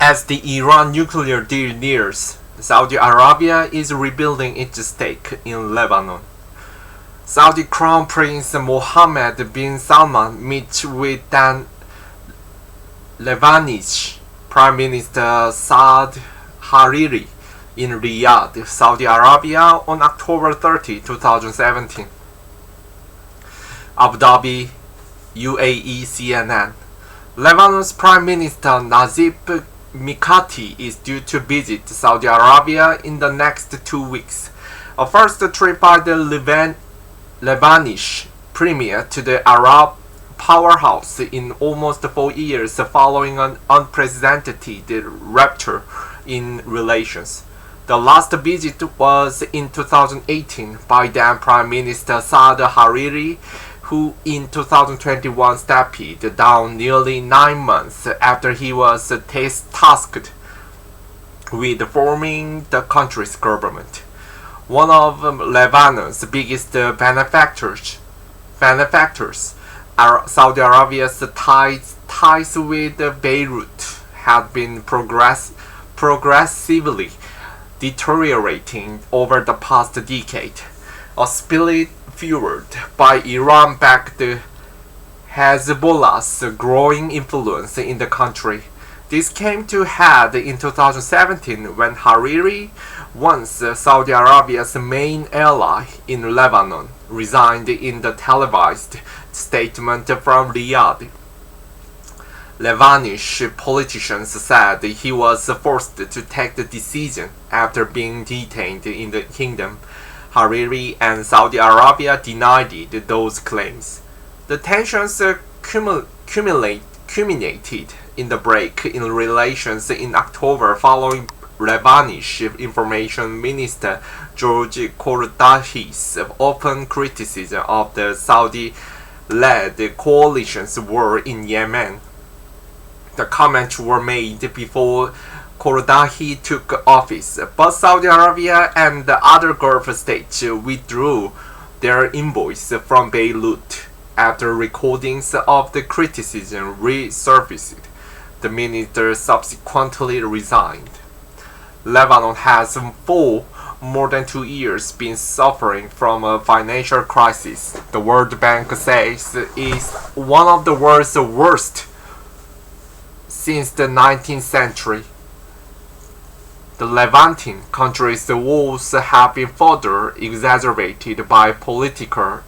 As the Iran nuclear deal nears, Saudi Arabia is rebuilding its stake in Lebanon. Saudi Crown Prince Mohammed bin Salman meets with then Lebanese Prime Minister Saad Hariri in Riyadh, Saudi Arabia on October 30, 2017. Abu Dhabi, UAE CNN. Lebanon's Prime Minister Nazif Mikati is due to visit Saudi Arabia in the next 2 weeks. A first trip by the Lebanese premier to the Arab powerhouse in almost 4 years following an unprecedented rupture in relations. The last visit was in 2018 by then Prime Minister Saad Hariri, who in 2021 stepped down nearly 9 months after he was tasked with forming the country's government. One of Lebanon's biggest benefactors, Saudi Arabia's ties with Beirut had been progressively deteriorating over the past decade. A split fueled by Iran-backed Hezbollah's growing influence in the country. This came to head in 2017 when Hariri, once Saudi Arabia's main ally in Lebanon, resigned in the televised statement from Riyadh. Lebanese politicians said he was forced to take the decision after being detained in the kingdom. Hariri and Saudi Arabia denied those claims. The tensions culminated in the break in relations in October following Lebanese Information Minister George Kordahi's open criticism of the Saudi-led coalition's war in Yemen. The comments were made before Kordahi took office, but Saudi Arabia and the other Gulf states withdrew their envoys from Beirut after recordings of the criticism resurfaced. The minister subsequently resigned. Lebanon has for more than 2 years been suffering from a financial crisis. The World Bank says is one of the world's worst since the 19th century. The Levantine countries' woes have been further exacerbated by political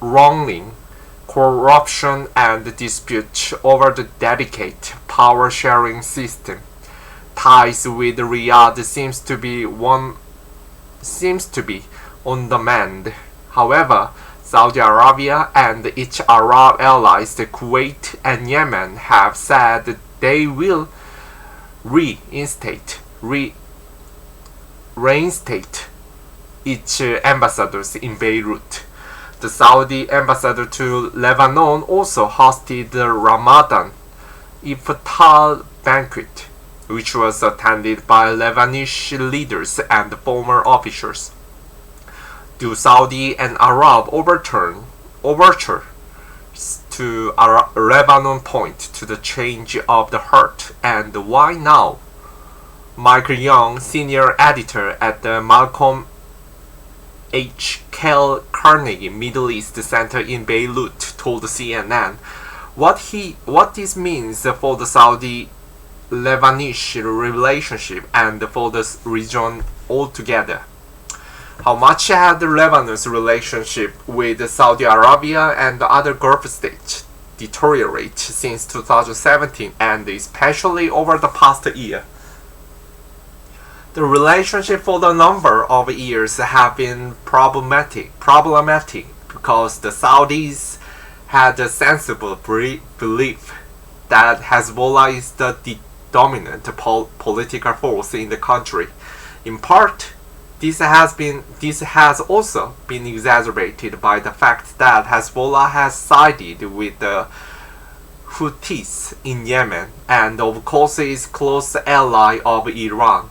wrongling, corruption, and dispute over the delicate power-sharing system. Ties with Riyadh seems to be on the mend. However, Saudi Arabia and its Arab allies, Kuwait and Yemen, have said they will reinstate its ambassadors in Beirut. The Saudi ambassador to Lebanon also hosted the Ramadan Iftar banquet, which was attended by Lebanese leaders and former officials. Do Saudi and Arab overtures to Lebanon point to the change of the heart, and why now? Michael Young, senior editor at the Malcolm H. Carnegie Middle East Center in Beirut, told CNN what this means for the Saudi-Lebanese relationship and for the region altogether. How much had Lebanon's relationship with Saudi Arabia and the other Gulf states deteriorated since 2017 and especially over the past year? The relationship for a number of years have been problematic because the Saudis had a sensible belief that Hezbollah is the dominant political force in the country. In part, this has also been exacerbated by the fact that Hezbollah has sided with the Houthis in Yemen and of course is close ally of Iran.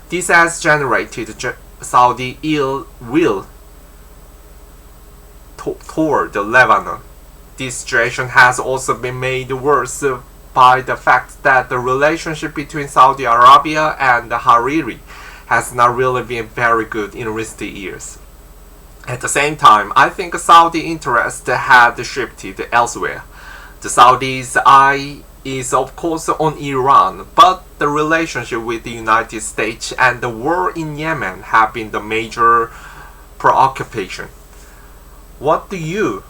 This has generated Saudi ill will toward Lebanon. This situation has also been made worse by the fact that the relationship between Saudi Arabia and Hariri has not really been very good in recent years. At the same time, I think Saudi interest had shifted elsewhere. The Saudis' eye is of course on Iran, but the relationship with the United States and the war in Yemen have been the major preoccupation. What do you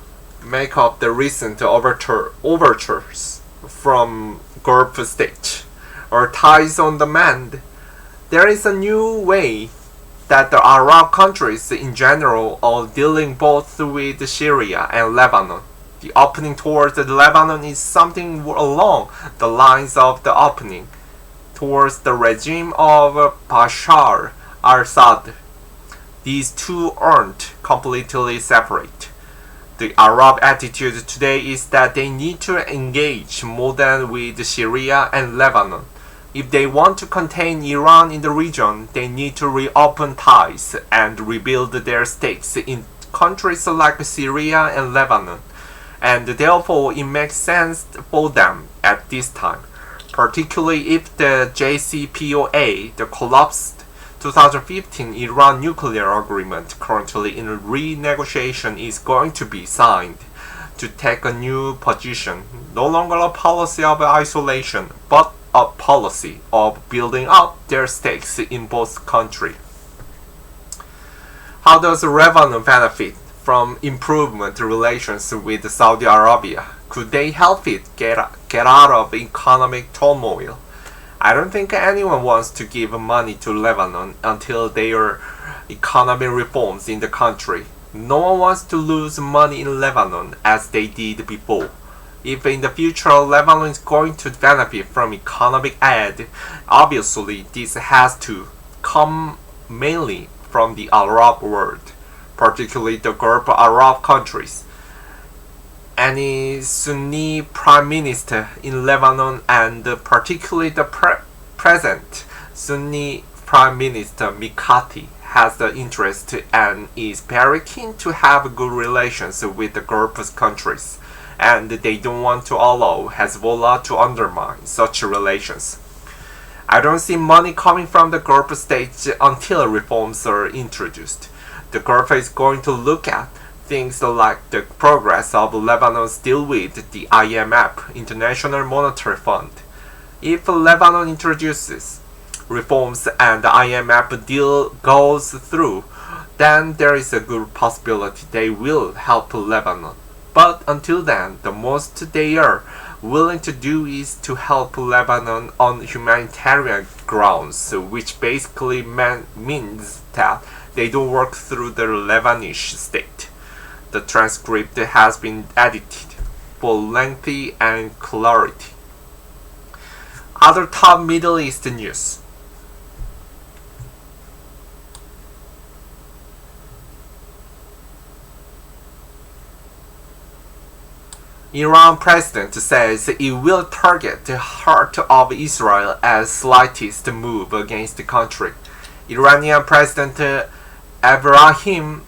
make of the recent overtures from Gulf states? Or ties on the mend? There is a new way that the Arab countries in general are dealing both with Syria and Lebanon. The opening towards Lebanon is something along the lines of the opening towards the regime of Bashar al-Assad. These two aren't completely separate. The Arab attitude today is that they need to engage more than with Syria and Lebanon. If they want to contain Iran in the region, they need to reopen ties and rebuild their stakes in countries like Syria and Lebanon. And therefore it makes sense for them at this time, particularly if the JCPOA, the collapsed 2015 Iran nuclear agreement currently in renegotiation, is going to be signed, to take a new position, no longer a policy of isolation, but a policy of building up their stakes in both countries. How does Lebanon benefit from improvement relations with Saudi Arabia? Could they help it get out of economic turmoil? I don't think anyone wants to give money to Lebanon until there are economic reforms in the country. No one wants to lose money in Lebanon as they did before. If in the future Lebanon is going to benefit from economic aid, obviously this has to come mainly from the Arab world, particularly the Gulf Arab countries. Any Sunni prime minister in Lebanon, and particularly the present Sunni prime minister Mikati, has the interest and is very keen to have good relations with the Gulf countries, and they don't want to allow Hezbollah to undermine such relations. I don't see money coming from the Gulf states until reforms are introduced. The Gulf is going to look at things like the progress of Lebanon's deal with the IMF, International Monetary Fund. If Lebanon introduces reforms and the IMF deal goes through, then there is a good possibility they will help Lebanon. But until then, the most they are willing to do is to help Lebanon on humanitarian grounds, which basically means that they don't work through the Lebanese state. The transcript has been edited for length and clarity. Other top Middle East news. Iran president says it will target the heart of Israel as slightest move against the country. Iranian President Ebrahim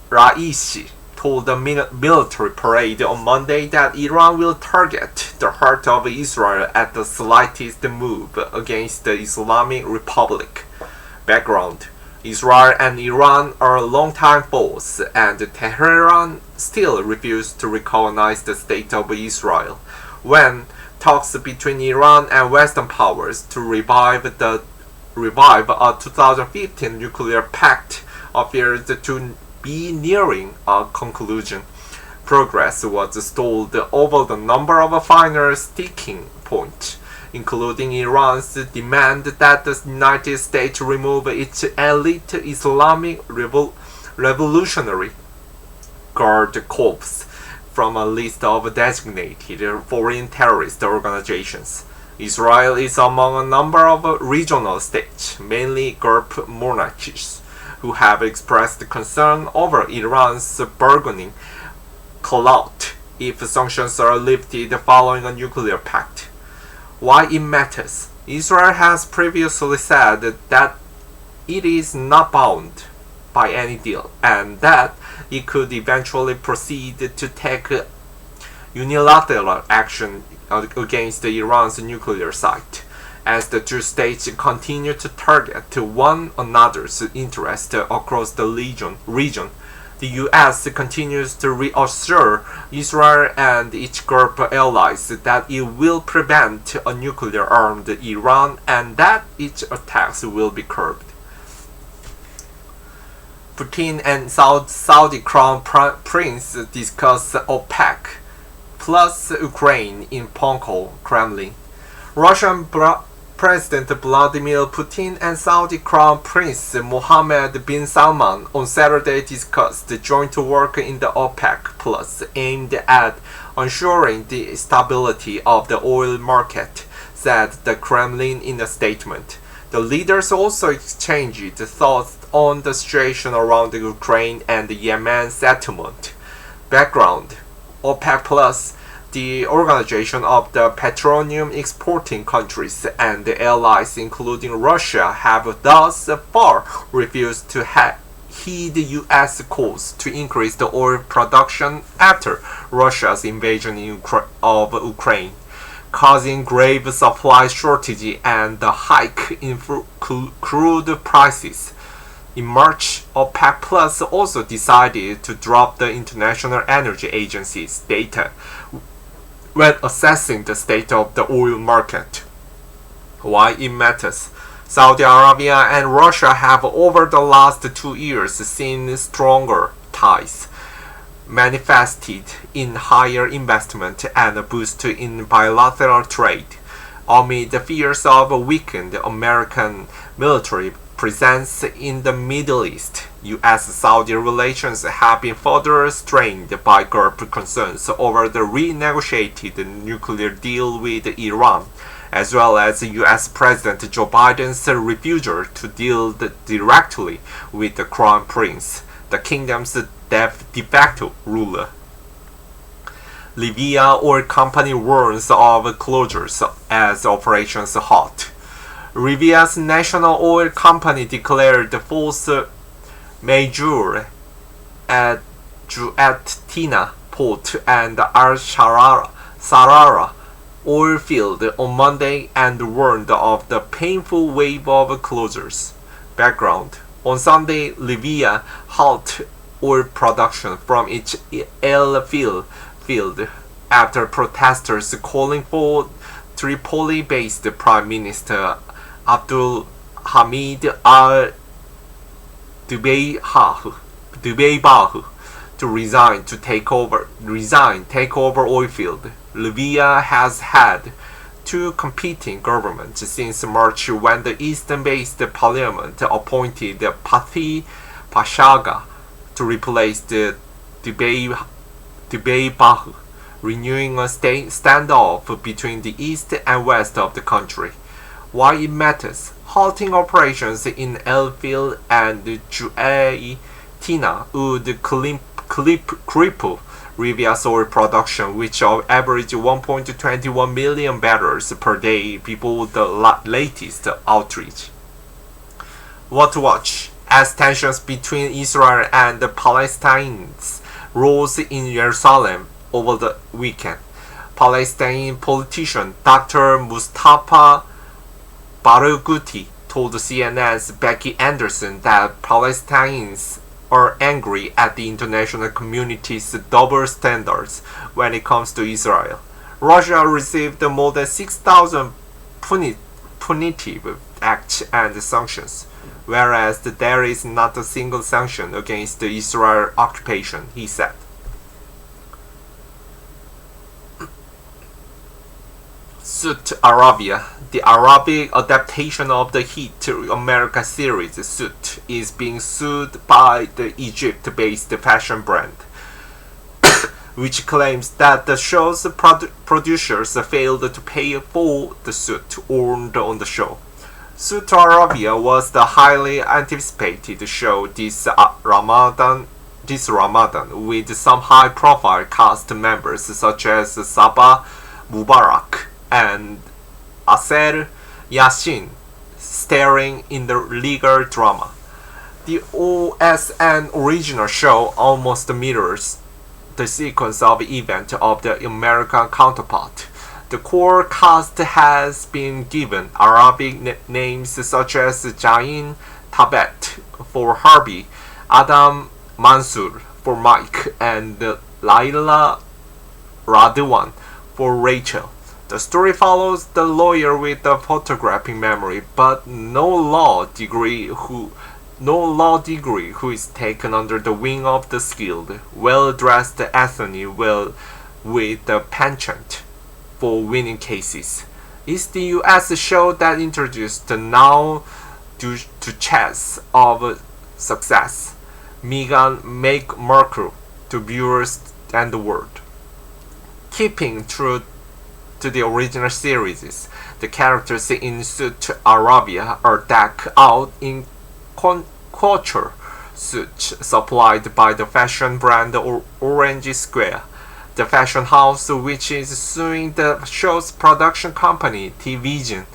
Raisi told the military parade on Monday that Iran will target the heart of Israel at the slightest move against the Islamic Republic. Background: Israel and Iran are longtime foes, and Tehran still refuses to recognize the state of Israel. When talks between Iran and Western powers to revive a 2015 nuclear pact appears to be nearing a conclusion, progress was stalled over the number of final sticking points, including Iran's demand that the United States remove its elite Islamic Revolutionary Guard Corps from a list of designated foreign terrorist organizations. Israel is among a number of regional states, mainly Gulf monarchies, who have expressed concern over Iran's bargaining clout if sanctions are lifted following a nuclear pact. Why it matters? Israel has previously said that it is not bound by any deal, and that it could eventually proceed to take unilateral action against Iran's nuclear site. As the two states continue to target one another's interests across the region, the U.S. continues to reassure Israel and its Gulf allies that it will prevent a nuclear-armed Iran and that its attacks will be curbed. Putin and Saudi Crown Prince discuss OPEC plus Ukraine in Moscow, Kremlin. Russian President Vladimir Putin and Saudi Crown Prince Mohammed bin Salman on Saturday discussed joint work in the OPEC Plus aimed at ensuring the stability of the oil market, said the Kremlin in a statement. The leaders also exchanged thoughts on the situation around Ukraine and the Yemen settlement. Background: OPEC Plus, the organization of the petroleum exporting countries and the allies including Russia, have thus far refused to heed U.S. calls to increase the oil production after Russia's invasion of Ukraine, causing grave supply shortage and a hike in crude prices. In March, OPEC Plus also decided to drop the International Energy Agency's data when assessing the state of the oil market. Why it matters? Saudi Arabia and Russia have over the last 2 years seen stronger ties, manifested in higher investment and a boost in bilateral trade. Amid the fears of a weakened American military presence in the Middle East, U.S.-Saudi relations have been further strained by Gulf concerns over the renegotiated nuclear deal with Iran, as well as U.S. President Joe Biden's refusal to deal directly with the Crown Prince, the kingdom's de facto ruler. Libya oil company warns of closures as operations halt. Libya's national oil company declared force majeure at Juatina port and Al-Sarara oil field on Monday and warned of the painful wave of closures. Background: on Sunday, Libya halted oil production from its El field after protesters calling for Tripoli-based Prime Minister Abdul Hamid al-Dubeibahu to resign take over oil field. Libya has had two competing governments since March when the eastern-based parliament appointed Pathi Pashaga to replace the Dubeibahu, renewing a standoff between the east and west of the country. Why it matters? Halting operations in El-Fil and Juatina would cripple Libya's oil production, which averaged 1.21 million barrels per day before the latest outrage. What to watch? As tensions between Israel and the Palestinians rose in Jerusalem over the weekend, Palestinian politician Dr. Mustafa Barghouti told CNN's Becky Anderson that Palestinians are angry at the international community's double standards when it comes to Israel. Russia received more than 6,000 punitive acts and sanctions, whereas there is not a single sanction against the Israel occupation, he said. Suit Arabia. The Arabic adaptation of the hit America series Suit is being sued by the Egypt-based fashion brand, which claims that the show's producers failed to pay for the suit earned on the show. Suit Arabia was the highly anticipated show this Ramadan, with some high-profile cast members such as Sabah Mubarak and Aser Yassin starring in the legal drama. The OSN original show almost mirrors the sequence of events of the American counterpart. The core cast has been given Arabic names such as Jain Tabet for Harvey, Adam Mansur for Mike, and Laila Radwan for Rachel. The story follows the lawyer with a photographic memory, but no law degree who is taken under the wing of the skilled, well-dressed attorney with a penchant for winning cases. It's the U.S. show that introduced the now to chess of success, Meghan Markle, to viewers and the world. Keeping true to the original series, the characters in Suit Arabia are decked out in couture suits supplied by the fashion brand Orange Square. The fashion house, which is suing the show's production company, T-Vision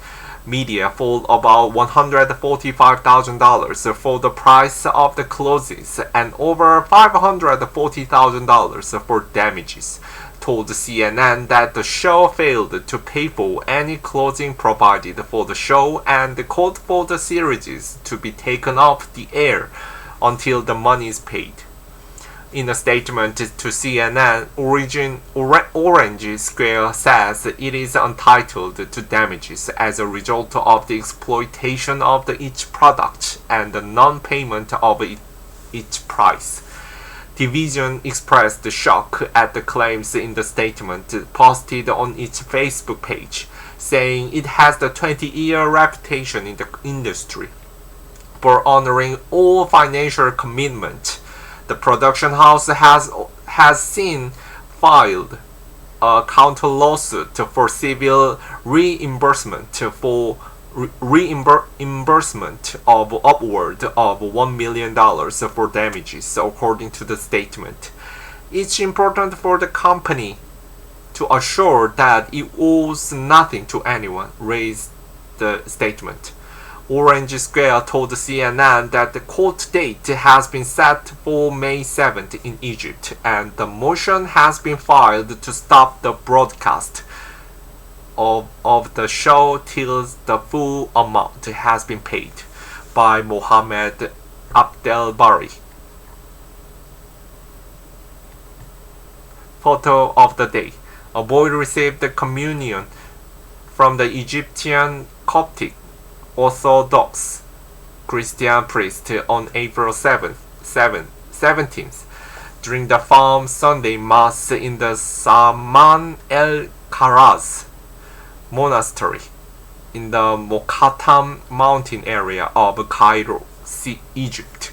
Media, for about $145,000 for the price of the clothes and over $540,000 for damages, told CNN that the show failed to pay for any clothing provided for the show and called for the series to be taken off the air until the money is paid. In a statement to CNN, Orange Square says it is entitled to damages as a result of the exploitation of each product and the non-payment of each price. Division expressed shock at the claims in the statement posted on its Facebook page, saying it has the 20-year reputation in the industry for honoring all financial commitment. The production house has since filed a counter lawsuit for civil reimbursement of upward of $1 million for damages, according to the statement. It's important for the company to assure that it owes nothing to anyone, raised the statement. Orange Square told CNN that the court date has been set for May 7th in Egypt, and the motion has been filed to stop the broadcast of the show till the full amount has been paid by Mohammed Abdelbari. Photo of the day. A boy received the communion from the Egyptian Coptic Orthodox Christian priest on April 17th during the Palm Sunday Mass in the Saman el-Karaz monastery in the Mokattam mountain area of Cairo, Egypt.